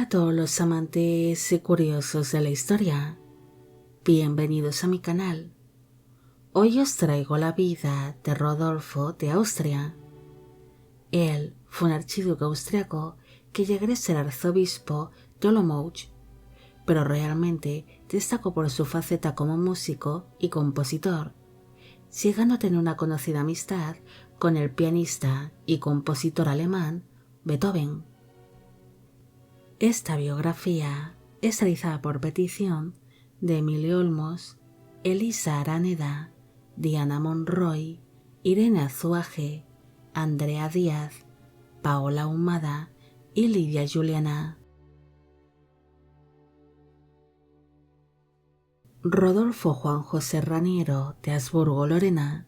Hola a todos los amantes y curiosos de la historia, bienvenidos a mi canal. Hoy os traigo la vida de Rodolfo de Austria. Él fue un archiduque austriaco que llegaría a ser arzobispo de Olomouc, pero realmente destacó por su faceta como músico y compositor, llegando a tener una conocida amistad con el pianista y compositor alemán Beethoven. Esta biografía es realizada por petición de Emilio Olmos, Elisa Araneda, Diana Monroy, Irene Azuaje, Andrea Díaz, Paola Humada y Lidia Juliana. Rodolfo Juan José Raniero de Habsburgo-Lorena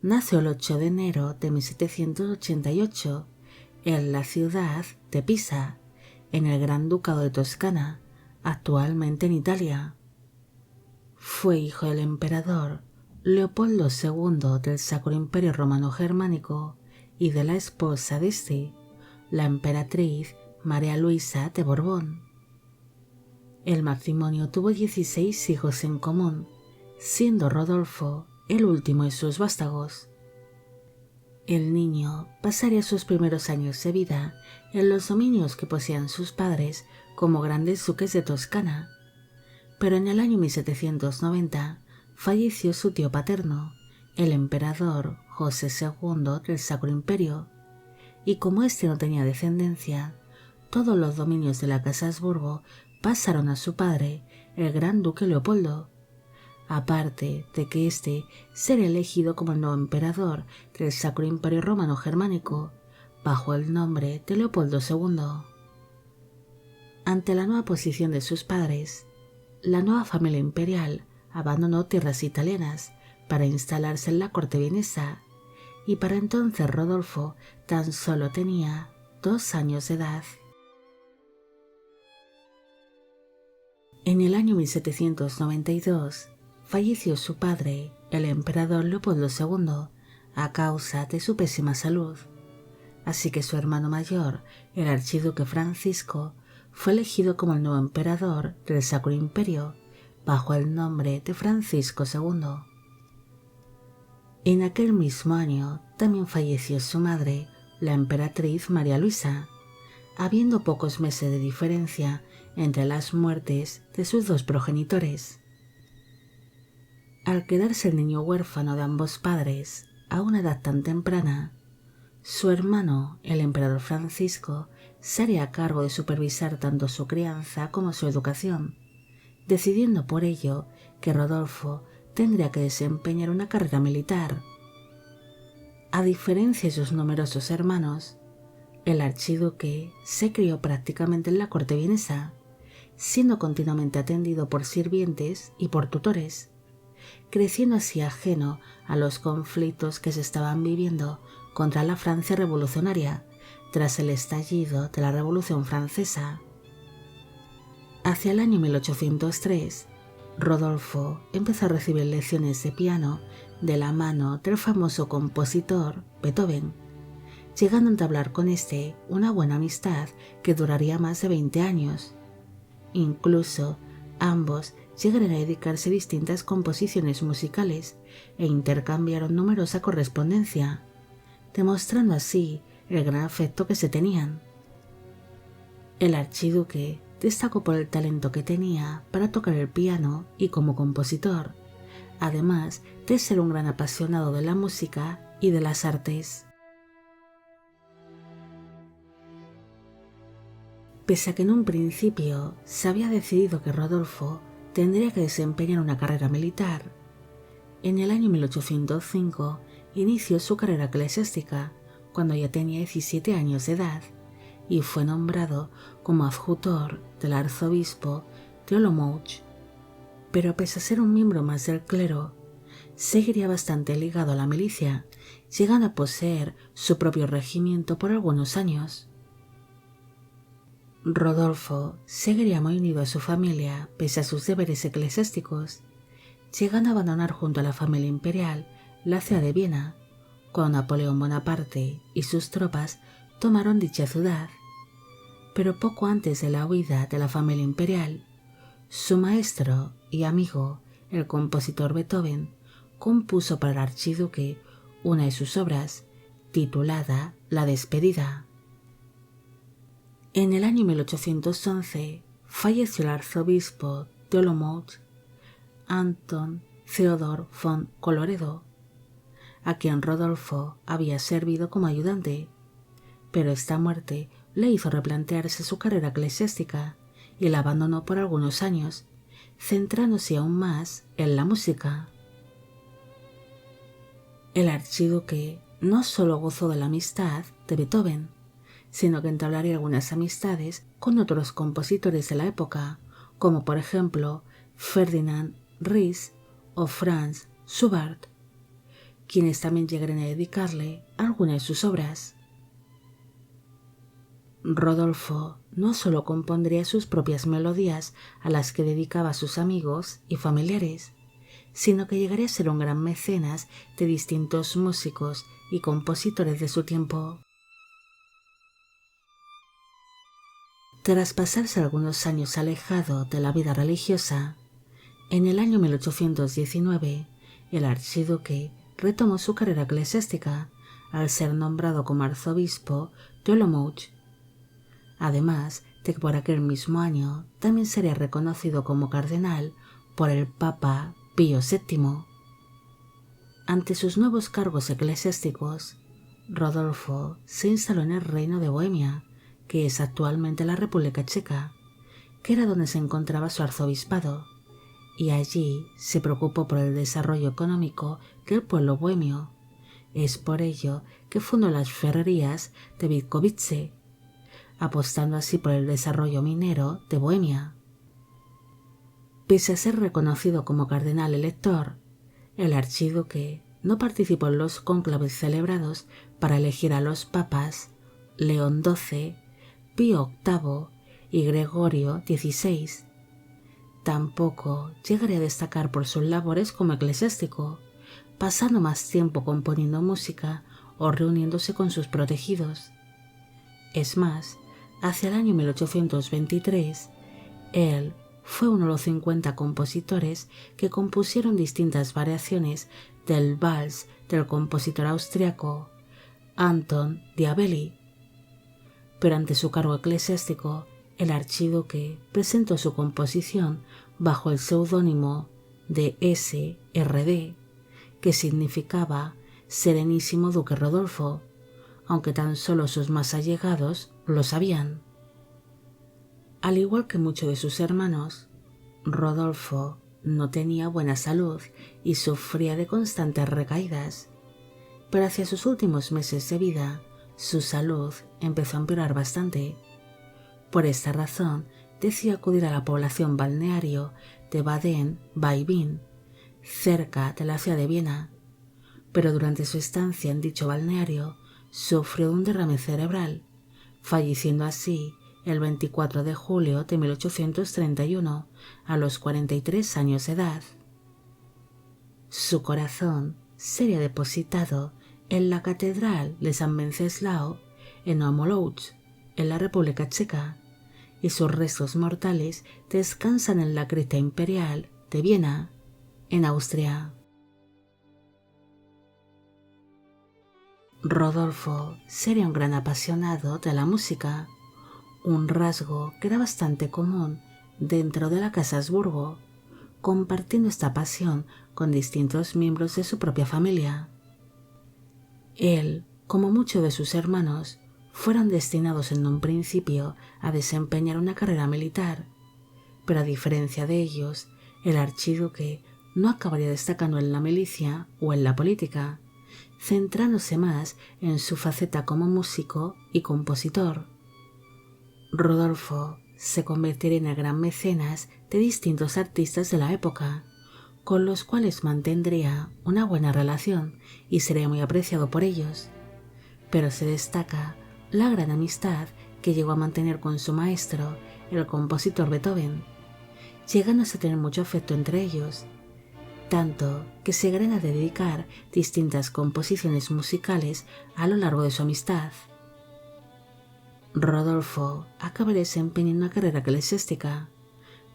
nació el 8 de enero de 1788 en la ciudad de Pisa, en el Gran Ducado de Toscana, actualmente en Italia. Fue hijo del emperador Leopoldo II del Sacro Imperio Romano Germánico y de la esposa de este, la emperatriz María Luisa de Borbón. El matrimonio tuvo 16 hijos en común, siendo Rodolfo el último de sus vástagos. El niño pasaría sus primeros años de vida en los dominios que poseían sus padres como grandes duques de Toscana, pero en el año 1790 falleció su tío paterno, el emperador José II del Sacro Imperio, y como éste no tenía descendencia, todos los dominios de la casa Habsburgo pasaron a su padre, el gran duque Leopoldo, aparte de que éste sería elegido como el nuevo emperador del Sacro Imperio Romano Germánico, bajo el nombre de Leopoldo II. Ante la nueva posición de sus padres, la nueva familia imperial abandonó tierras italianas para instalarse en la corte vienesa, y para entonces Rodolfo tan solo tenía 2 años de edad. En el año 1792 falleció su padre, el emperador Leopoldo II, a causa de su pésima salud, así que su hermano mayor, el archiduque Francisco, fue elegido como el nuevo emperador del Sacro Imperio, bajo el nombre de Francisco II. En aquel mismo año también falleció su madre, la emperatriz María Luisa, habiendo pocos meses de diferencia entre las muertes de sus dos progenitores. Al quedarse el niño huérfano de ambos padres a una edad tan temprana, su hermano, el emperador Francisco, se haría a cargo de supervisar tanto su crianza como su educación, decidiendo por ello que Rodolfo tendría que desempeñar una carrera militar. A diferencia de sus numerosos hermanos, el archiduque se crió prácticamente en la corte vienesa, siendo continuamente atendido por sirvientes y por tutores, creciendo así ajeno a los conflictos que se estaban viviendo contra la Francia revolucionaria tras el estallido de la Revolución Francesa. Hacia el año 1803, Rodolfo empezó a recibir lecciones de piano de la mano del famoso compositor Beethoven, llegando a entablar con este una buena amistad que duraría más de 20 años. Incluso ambos llegaron a dedicarse a distintas composiciones musicales e intercambiaron numerosa correspondencia, demostrando así el gran afecto que se tenían. El archiduque destacó por el talento que tenía para tocar el piano y como compositor, además de ser un gran apasionado de la música y de las artes. Pese a que en un principio se había decidido que Rodolfo tendría que desempeñar una carrera militar, en el año 1805 inició su carrera eclesiástica cuando ya tenía 17 años de edad y fue nombrado como adjutor del arzobispo de Olomouc. Pero pese a ser un miembro más del clero, seguiría bastante ligado a la milicia, llegando a poseer su propio regimiento por algunos años. Rodolfo seguiría muy unido a su familia pese a sus deberes eclesiásticos, llegando a abandonar junto a la familia imperial la ciudad de Viena, cuando Napoleón Bonaparte y sus tropas tomaron dicha ciudad, pero poco antes de la huida de la familia imperial, su maestro y amigo, el compositor Beethoven, compuso para el archiduque una de sus obras, titulada La despedida. En el año 1811 falleció el arzobispo de Olomouc, Anton Theodor von Colloredo, a quien Rodolfo había servido como ayudante, pero esta muerte le hizo replantearse su carrera eclesiástica y la abandonó por algunos años, centrándose aún más en la música. El archiduque no solo gozó de la amistad de Beethoven, sino que entablaría algunas amistades con otros compositores de la época, como por ejemplo Ferdinand Ries o Franz Schubert, quienes también llegaron a dedicarle algunas de sus obras. Rodolfo no solo compondría sus propias melodías a las que dedicaba a sus amigos y familiares, sino que llegaría a ser un gran mecenas de distintos músicos y compositores de su tiempo. Tras pasarse algunos años alejado de la vida religiosa, en el año 1819 el archiduque retomó su carrera eclesiástica al ser nombrado como arzobispo de Olomouc, además de que por aquel mismo año también sería reconocido como cardenal por el Papa Pío VII. Ante sus nuevos cargos eclesiásticos, Rodolfo se instaló en el reino de Bohemia, que es actualmente la República Checa, que era donde se encontraba su arzobispado, y allí se preocupó por el desarrollo económico del pueblo bohemio. Es por ello que fundó las ferrerías de Witkowice, apostando así por el desarrollo minero de Bohemia. Pese a ser reconocido como cardenal elector, el archiduque no participó en los cónclaves celebrados para elegir a los papas León XII, Pío VIII y Gregorio XVI. Tampoco llegaría a destacar por sus labores como eclesiástico, pasando más tiempo componiendo música o reuniéndose con sus protegidos. Es más, hacia el año 1823, él fue uno de los 50 compositores que compusieron distintas variaciones del vals del compositor austriaco Anton Diabelli. Pero ante su cargo eclesiástico, el archiduque presentó su composición bajo el seudónimo de S.R.D., que significaba Serenísimo Duque Rodolfo, aunque tan solo sus más allegados lo sabían. Al igual que muchos de sus hermanos, Rodolfo no tenía buena salud y sufría de constantes recaídas, pero hacia sus últimos meses de vida su salud empezó a empeorar bastante. Por esta razón decidió acudir a la población balneario de Baden-Baivin, cerca de la ciudad de Viena, pero durante su estancia en dicho balneario sufrió de un derrame cerebral, falleciendo así el 24 de julio de 1831 a los 43 años de edad. Su corazón sería depositado en la Catedral de San Wenceslao en Olomouc, en la República Checa, y sus restos mortales descansan en la cripta imperial de Viena, en Austria. Rodolfo sería un gran apasionado de la música, un rasgo que era bastante común dentro de la Casa Habsburgo, compartiendo esta pasión con distintos miembros de su propia familia. Él, como muchos de sus hermanos, fueron destinados en un principio a desempeñar una carrera militar, pero a diferencia de ellos, el archiduque no acabaría destacando en la milicia o en la política, centrándose más en su faceta como músico y compositor. Rodolfo se convertiría en el gran mecenas de distintos artistas de la época, con los cuales mantendría una buena relación y sería muy apreciado por ellos, pero se destaca la gran amistad que llegó a mantener con su maestro, el compositor Beethoven, llegándose a tener mucho afecto entre ellos, tanto que se llegaron a dedicar distintas composiciones musicales a lo largo de su amistad. Rodolfo acabaría desempeñando una carrera eclesiástica,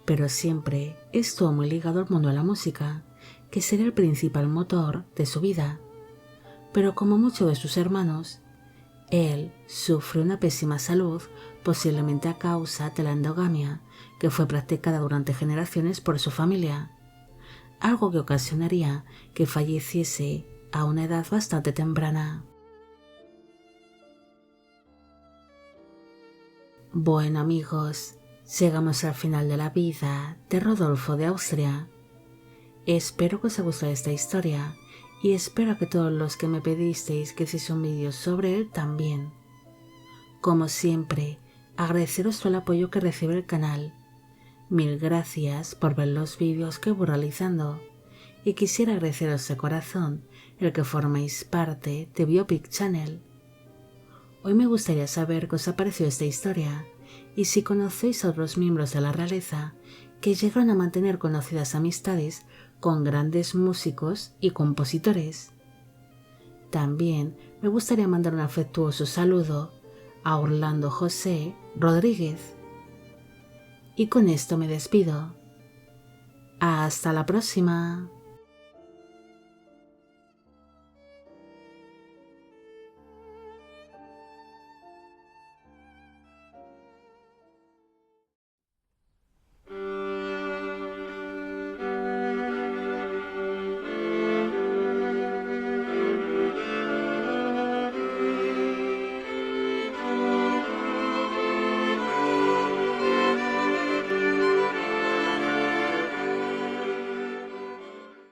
pero siempre estuvo muy ligado al mundo de la música, que sería el principal motor de su vida. Pero como muchos de sus hermanos, él sufrió una pésima salud, posiblemente a causa de la endogamia, que fue practicada durante generaciones por su familia, algo que ocasionaría que falleciese a una edad bastante temprana. Bueno amigos, llegamos al final de la vida de Rodolfo de Austria. Espero que os haya gustado esta historia y espero que todos los que me pedisteis que hiciese un vídeo sobre él también. Como siempre, agradeceros todo el apoyo que recibe el canal. Mil gracias por ver los vídeos que voy realizando y quisiera agradeceros de corazón el que forméis parte de Biopic Channel. Hoy me gustaría saber qué os ha parecido esta historia y si conocéis a otros miembros de la realeza que llegaron a mantener conocidas amistades con grandes músicos y compositores. También me gustaría mandar un afectuoso saludo a Orlando José Rodríguez. Y con esto me despido. Hasta la próxima.